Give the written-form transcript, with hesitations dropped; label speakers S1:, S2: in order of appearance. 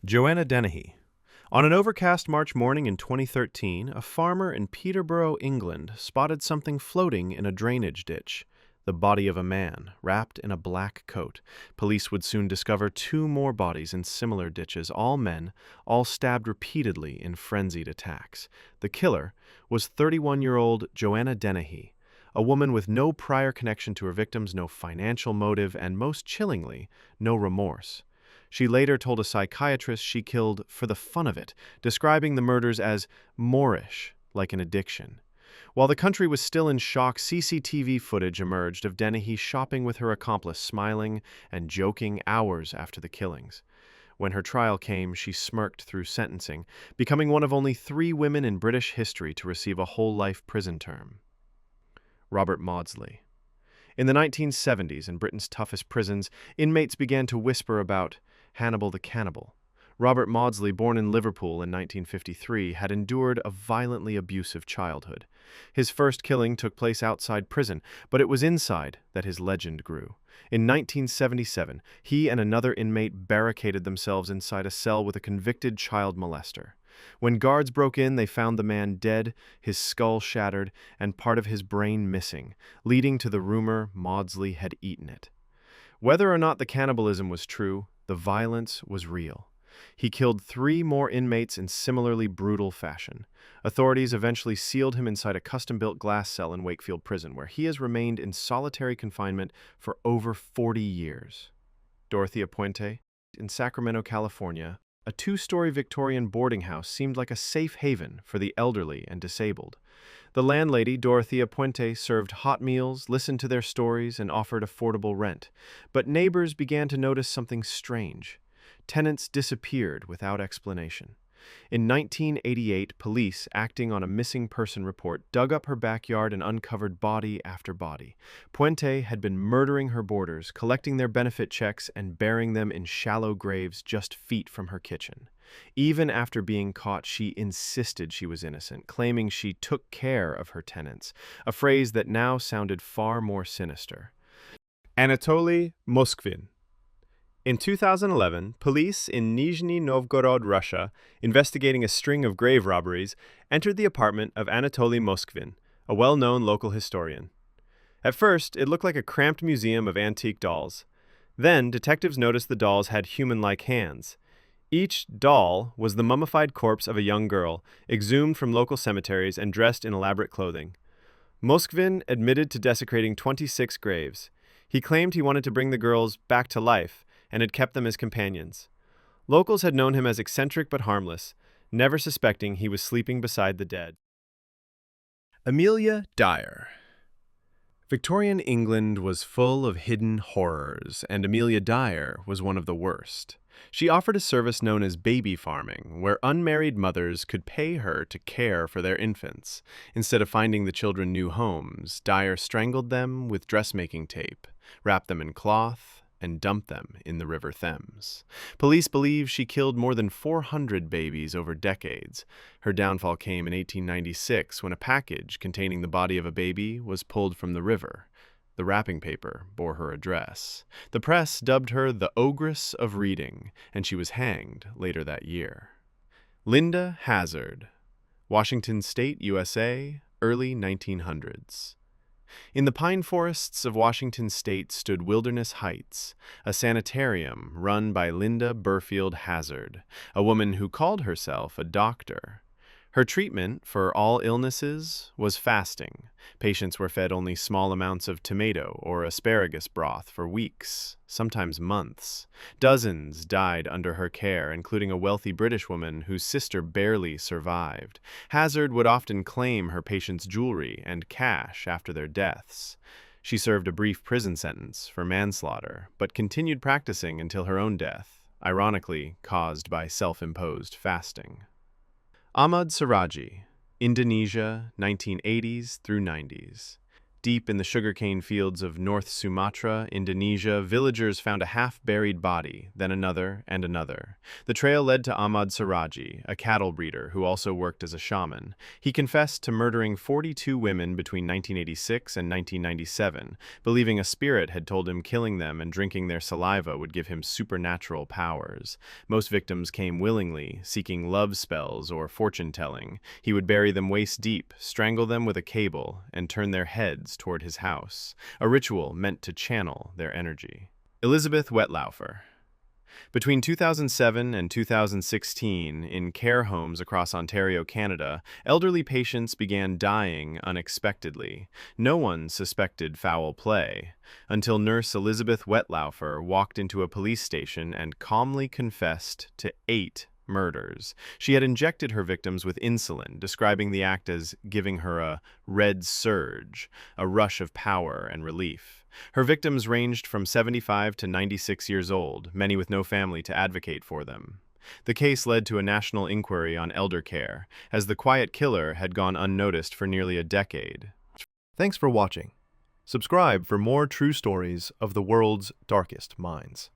S1: Joanna Dennehy. On an overcast March morning in 2013, a farmer in Peterborough, England, spotted something floating in a drainage ditch. The body of a man, wrapped in a black coat. Police would soon discover two more bodies in similar ditches, all men, all stabbed repeatedly in frenzied attacks. The killer was 31-year-old Joanna Dennehy, a woman with no prior connection to her victims, no financial motive, and most chillingly, no remorse. She later told a psychiatrist she killed for the fun of it, describing the murders as Moorish, like an addiction. While the country was still in shock, CCTV footage emerged of Dennehy shopping with her accomplice, smiling and joking hours after the killings. When her trial came, she smirked through sentencing, becoming one of only 3 women in British history to receive a whole-life prison term. Robert Maudsley. In the 1970s, in Britain's toughest prisons, inmates began to whisper about Hannibal the Cannibal. Robert Maudsley, born in Liverpool in 1953, had endured a violently abusive childhood. His first killing took place outside prison, but it was inside that his legend grew. In 1977, he and another inmate barricaded themselves inside a cell with a convicted child molester. When guards broke in, they found the man dead, his skull shattered, and part of his brain missing, leading to the rumor Maudsley had eaten it. Whether or not the cannibalism was true, the violence was real. He killed 3 more inmates in similarly brutal fashion. Authorities eventually sealed him inside a custom-built glass cell in Wakefield Prison, where he has remained in solitary confinement for over 40 years. Dorothea Puente. In Sacramento, California, a 2-story Victorian boarding house seemed like a safe haven for the elderly and disabled. The landlady, Dorothea Puente, served hot meals, listened to their stories, and offered affordable rent. But neighbors began to notice something strange. Tenants disappeared without explanation. In 1988, police, acting on a missing person report, dug up her backyard and uncovered body after body. Puente had been murdering her boarders, collecting their benefit checks, and burying them in shallow graves just feet from her kitchen. Even after being caught, she insisted she was innocent, claiming she took care of her tenants, a phrase that now sounded far more sinister. Anatoly Moskvin. In 2011, police in Nizhny Novgorod, Russia, investigating a string of grave robberies, entered the apartment of Anatoly Moskvin, a well-known local historian. At first, it looked like a cramped museum of antique dolls. Then, detectives noticed the dolls had human-like hands. Each doll was the mummified corpse of a young girl, exhumed from local cemeteries and dressed in elaborate clothing. Moskvin admitted to desecrating 26 graves. He claimed he wanted to bring the girls back to life, and had kept them as companions. Locals had known him as eccentric but harmless, never suspecting he was sleeping beside the dead. Amelia Dyer. Victorian England was full of hidden horrors, and Amelia Dyer was one of the worst. She offered a service known as baby farming, where unmarried mothers could pay her to care for their infants. Instead of finding the children new homes, Dyer strangled them with dressmaking tape, wrapped them in cloth, and dumped them in the River Thames. Police believe she killed more than 400 babies over decades. Her downfall came in 1896 when a package containing the body of a baby was pulled from the river. The wrapping paper bore her address. The press dubbed her the Ogress of Reading, and she was hanged later that year. Linda Hazard. Washington State, USA, early 1900s. In the pine forests of Washington State stood Wilderness Heights, a sanitarium run by Linda Burfield Hazard, a woman who called herself a doctor. Her treatment for all illnesses was fasting. Patients were fed only small amounts of tomato or asparagus broth for weeks, sometimes months. Dozens died under her care, including a wealthy British woman whose sister barely survived. Hazard would often claim her patients' jewelry and cash after their deaths. She served a brief prison sentence for manslaughter, but continued practicing until her own death, ironically caused by self-imposed fasting. Ahmad Siraji, Indonesia, 1980s through 90s. Deep in the sugarcane fields of North Sumatra, Indonesia, villagers found a half-buried body, then another and another. The trail led to Ahmad Siraji, a cattle breeder who also worked as a shaman. He confessed to murdering 42 women between 1986 and 1997, believing a spirit had told him killing them and drinking their saliva would give him supernatural powers. Most victims came willingly, seeking love spells or fortune-telling. He would bury them waist-deep, strangle them with a cable, and turn their heads toward his house, a ritual meant to channel their energy. Elizabeth Wetlaufer. Between 2007 and 2016, in care homes across Ontario, Canada, elderly patients began dying unexpectedly. No one suspected foul play, until nurse Elizabeth Wetlaufer walked into a police station and calmly confessed to 8 murders. She had injected her victims with insulin, describing the act as giving her a red surge, a rush of power and relief. Her victims ranged from 75 to 96 years old, many with no family to advocate for them. The case led to a national inquiry on elder care, as the quiet killer had gone unnoticed for nearly a decade.
S2: Thanks for watching. Subscribe for more true stories of the world's darkest minds.